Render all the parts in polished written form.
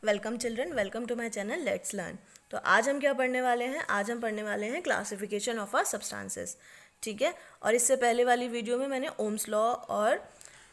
Welcome children, welcome to my channel let's learn. तो आज हम क्या पढ़ने वाले हैं? आज हम पढ़ने वाले हैं क्लासिफिकेशन ऑफ अ सब्सटेंसेस। ठीक है। और इससे पहले वाली वीडियो में मैंने ओम्स लॉ और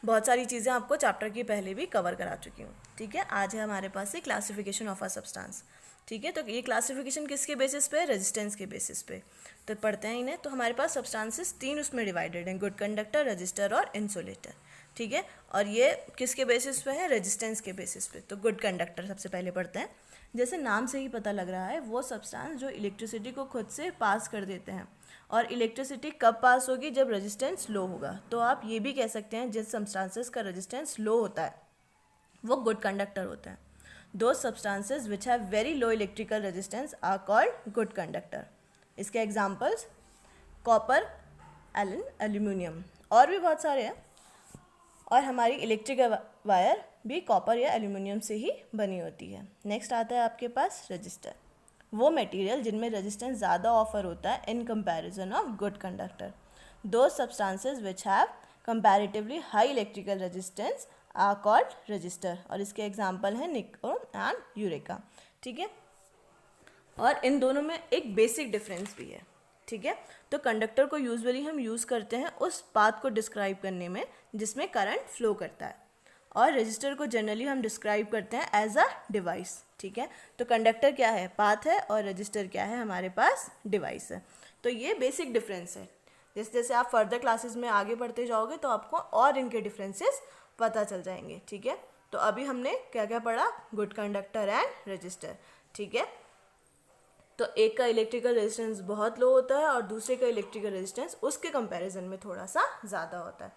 बहुत सारी चीज़ें आपको चैप्टर की पहले भी कवर करा चुकी हूँ। ठीक है। आज है हमारे पास ये क्लासिफिकेशन ऑफ अ सब्सटेंस। ठीक है। तो ये क्लासिफिकेशन किसके बेसिस पे है? रेजिस्टेंस के बेसिस पे। तो पढ़ते हैं इन्हें। तो हमारे पास सब्सटेंसेस तीन उसमें डिवाइडेड हैं, गुड कंडक्टर, रजिस्टर और इंसुलेटर। ठीक है। और ये किसके बेसिस पे है? रेजिस्टेंस के बेसिस पे। तो गुड कंडक्टर सबसे पहले पढ़ते हैं। जैसे नाम से ही पता लग रहा है, वो सब्सटेंस जो इलेक्ट्रिसिटी को खुद से पास कर देते हैं। और इलेक्ट्रिसिटी कब पास होगी? जब रेजिस्टेंस लो होगा। तो आप ये भी कह सकते हैं जिस सब्सटेंसेस का रेजिस्टेंस लो होता है वो गुड कंडक्टर होते हैं। Those substances which have very low electrical resistance are called good conductor. इसके एग्जाम्पल्स कॉपर, एल्यूमिनियम और भी बहुत सारे हैं। और हमारी इलेक्ट्रिक वायर भी कॉपर या एल्यूमिनियम से ही बनी होती है। नेक्स्ट आता है आपके पास रजिस्टर, वो मटेरियल जिनमें रेजिस्टेंस ज़्यादा ऑफर होता है in comparison of good conductor. Those substances which have comparatively high electrical resistance are called resistor. और इसके एग्जांपल हैं निकोल एंड यूरेका। ठीक है। और इन दोनों में एक बेसिक डिफरेंस भी है। ठीक है। तो कंडक्टर को यूजुअली हम यूज़ करते हैं उस पाथ को डिस्क्राइब करने में जिसमें करंट फ्लो करता है, और रजिस्टर को जनरली हम डिस्क्राइब करते हैं एज अ डिवाइस। ठीक है। तो कंडक्टर क्या है? पाथ है, और रजिस्टर क्या है? हमारे पास डिवाइस है। तो ये बेसिक डिफरेंस है। जैसे जैसे आप फर्दर क्लासेस में आगे बढ़ते जाओगे तो आपको और इनके डिफरेंसेस पता चल जाएंगे। ठीक है। तो अभी हमने क्या क्या पढ़ा? Good conductor and register. ठीक है। तो एक का इलेक्ट्रिकल रेजिस्टेंस बहुत लो होता है और दूसरे का इलेक्ट्रिकल रेजिस्टेंस उसके कंपैरिजन में थोड़ा सा ज़्यादा होता है।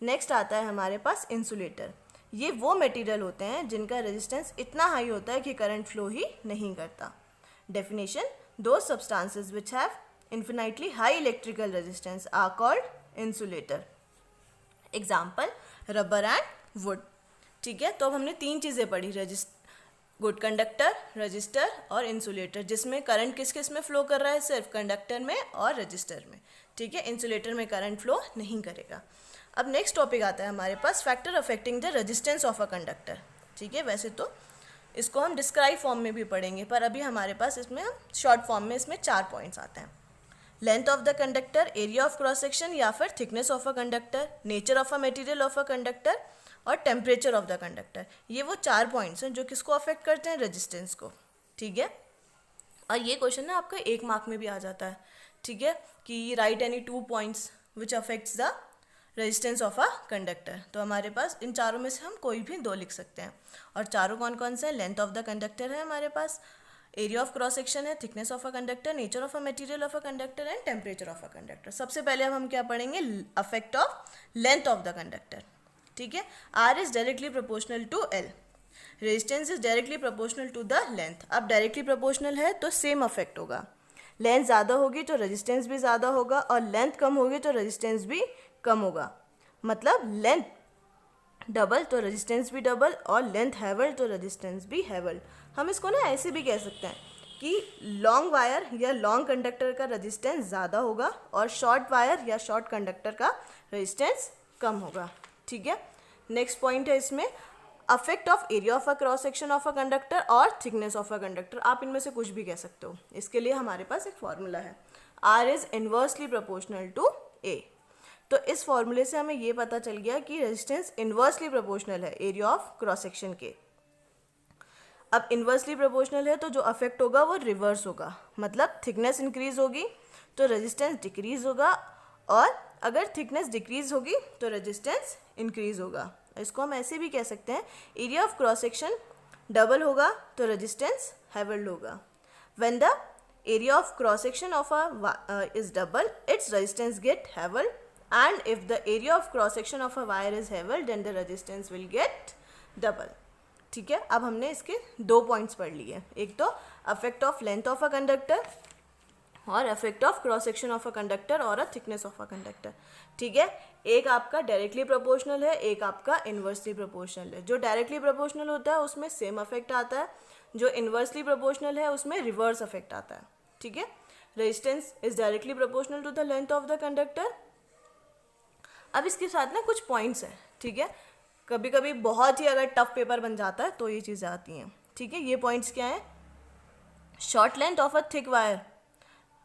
नेक्स्ट आता है हमारे पास इंसुलेटर। ये वो मटेरियल होते हैं जिनका रेजिस्टेंस इतना हाई होता है कि करंट फ्लो ही नहीं करता। डेफिनेशन, दो substances which have infinitely high electrical resistance are called insulator. Example rubber and would. ठीक है। तो अब हमने तीन चीज़ें पढ़ी, गुड कंडक्टर, रजिस्टर और इंसुलेटर, जिसमें करंट किस किस में फ्लो कर रहा है? सिर्फ कंडक्टर में और रजिस्टर में। ठीक है। इंसुलेटर में करंट फ्लो नहीं करेगा। अब नेक्स्ट टॉपिक आता है हमारे पास factor affecting the resistance of a conductor. ठीक है। वैसे तो इसको हम डिस्क्राइब फॉर्म में भी पढ़ेंगे, पर अभी हमारे पास इसमें हम शॉर्ट फॉर्म में इसमें 4 पॉइंट्स आते हैं। Length of the conductor, area of cross section या फिर thickness of a conductor, nature of a material of a conductor और टेम्परेचर ऑफ द कंडक्टर। ये वो 4 पॉइंट्स हैं जो किसको अफेक्ट करते हैं? रेजिस्टेंस को। ठीक है। और ये क्वेश्चन ना आपका 1 मार्क में भी आ जाता है। ठीक है। कि right any 2 points which affects the resistance of a conductor. तो हमारे पास इन चारों में से हम कोई भी 2 लिख सकते हैं। और चारों कौन कौन से हैं? लेंथ ऑफ द कंडक्टर है हमारे पास, एरिया ऑफ क्रॉस सेक्शन है, thickness of a conductor, nature of a material of a conductor and temperature of a conductor. सबसे पहले अब हम क्या पढ़ेंगे? Affect of length of the conductor. ठीक है। R is directly proportional to L, resistance is directly proportional to the length. अब directly proportional है तो सेम अफेक्ट होगा। लेंथ ज़्यादा होगी तो रेजिस्टेंस भी ज़्यादा होगा, और लेंथ कम होगी तो रेजिस्टेंस भी कम होगा। मतलब लेंथ डबल तो रेजिस्टेंस भी डबल, और लेंथ हैवल तो रेजिस्टेंस भी हैवल। हम इसको ना ऐसे भी कह सकते हैं कि लॉन्ग वायर या लॉन्ग कंडक्टर का रेजिस्टेंस ज़्यादा होगा और शॉर्ट वायर या शॉर्ट कंडक्टर का रेजिस्टेंस कम होगा। ठीक है। नेक्स्ट पॉइंट है इसमें affect of area of a cross section of a conductor और थिकनेस ऑफ अ कंडक्टर। आप इनमें से कुछ भी कह सकते हो। इसके लिए हमारे पास एक फॉर्मूला है, R is inversely proportional to A। तो इस फॉर्मूले से हमें ये पता चल गया कि रेजिस्टेंस इन्वर्सली प्रोपोर्शनल है एरिया ऑफ क्रॉस सेक्शन के। अब इन्वर्सली प्रोपोर्शनल है तो जो अफेक्ट होगा वो रिवर्स होगा, मतलब थिकनेस इंक्रीज होगी तो रेजिस्टेंस डिक्रीज होगा, और अगर थिकनेस डिक्रीज होगी तो रेजिस्टेंस इंक्रीज होगा। इसको हम ऐसे भी कह सकते हैं, area of cross section double होगा तो रेजिस्टेंस हैवल्ड होगा। When the area of cross section of a is double, its resistance get halved, and if the area of cross section of a wire is halved then the resistance will get double. ठीक है। अब हमने इसके 2 points पढ़ लिए, एक तो affect of length of a conductor और affect of cross section of a conductor और a thickness of a conductor. ठीक है। एक आपका डायरेक्टली प्रोपोर्शनल है, एक आपका इन्वर्सली प्रोपोर्शनल है। जो डायरेक्टली प्रोपोर्शनल होता है उसमें सेम अफेक्ट आता है, जो इन्वर्सली प्रोपोर्शनल है उसमें रिवर्स अफेक्ट आता है। ठीक है। Resistance is directly proportional to the length of the conductor. अब इसके साथ ना कुछ पॉइंट्स हैं। ठीक है। कभी कभी बहुत ही अगर टफ पेपर बन जाता है तो ये चीज़ें आती हैं। ठीक है, ये पॉइंट्स क्या है? Short length of a thick wire,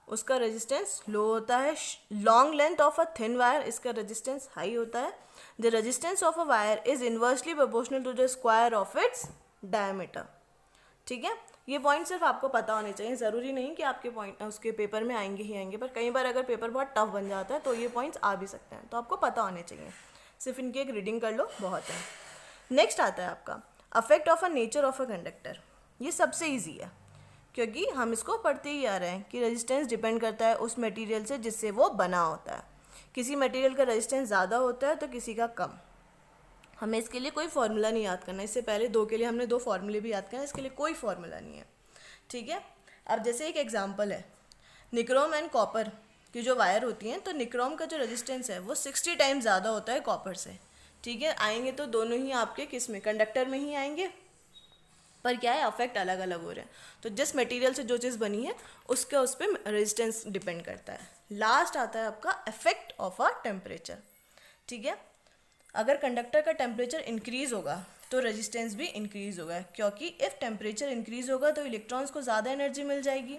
उसका रेजिस्टेंस लो होता है. Long length of a thin wire, इसका रेजिस्टेंस हाई होता है. The resistance of a wire is inversely proportional to the square of its diameter. ठीक है, ये पॉइंट सिर्फ आपको पता होने चाहिए. ज़रूरी नहीं कि आपके पॉइंट उसके पेपर में आएंगे ही आएंगे, पर कई बार अगर पेपर बहुत टफ बन जाता है तो ये पॉइंट्स आ भी सकते हैं, तो आपको पता होने चाहिए. सिर्फ इनकी एक रीडिंग कर लो, बहुत है. नेक्स्ट आता है आपका affect of a nature of a conductor. ये सबसे ईजी है क्योंकि हम इसको पढ़ते ही आ रहे हैं कि रेजिस्टेंस डिपेंड करता है उस मटेरियल से जिससे वो बना होता है. किसी मटेरियल का रेजिस्टेंस ज़्यादा होता है तो किसी का कम. हमें इसके लिए कोई फार्मूला नहीं याद करना. इससे पहले दो के लिए हमने दो फार्मूले भी याद करना, इसके लिए कोई फार्मूला नहीं है. ठीक है, अब जैसे एक एग्जांपल है, निक्रोम एंड कॉपर की जो वायर होती हैं, तो निक्रोम का जो रेजिस्टेंस है वो 60 टाइम्स ज़्यादा होता है कॉपर से. ठीक है, आएंगे तो दोनों ही आपके किस में, कंडक्टर में ही आएंगे, पर क्या है, अफेक्ट अलग अलग हो रहे हैं. तो जिस मटेरियल से जो चीज़ बनी है उसका उस पर रेजिस्टेंस डिपेंड करता है. लास्ट आता है आपका इफेक्ट ऑफ अ टेम्परेचर. ठीक है, अगर कंडक्टर का टेम्परेचर इंक्रीज होगा तो रेजिस्टेंस भी इंक्रीज होगा, क्योंकि इफ़ टेम्परेचर इंक्रीज होगा तो इलेक्ट्रॉन्स को ज़्यादा एनर्जी मिल जाएगी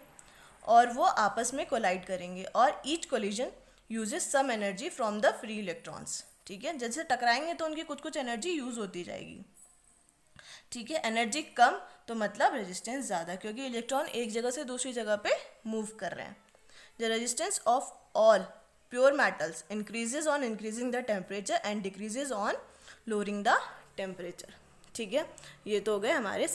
और वो आपस में कोलाइड करेंगे, और each collision uses some energy from the free electrons. ठीक है, जैसे टकराएंगे तो उनकी कुछ कुछ एनर्जी यूज़ होती जाएगी. ठीक है, एनर्जी कम तो मतलब रेजिस्टेंस ज़्यादा, क्योंकि इलेक्ट्रॉन एक जगह से दूसरी जगह पे मूव कर रहे हैं. The resistance of all pure metals increases on increasing the temperature and decreases on lowering the temperature. ठीक है, ये तो हो गए हमारे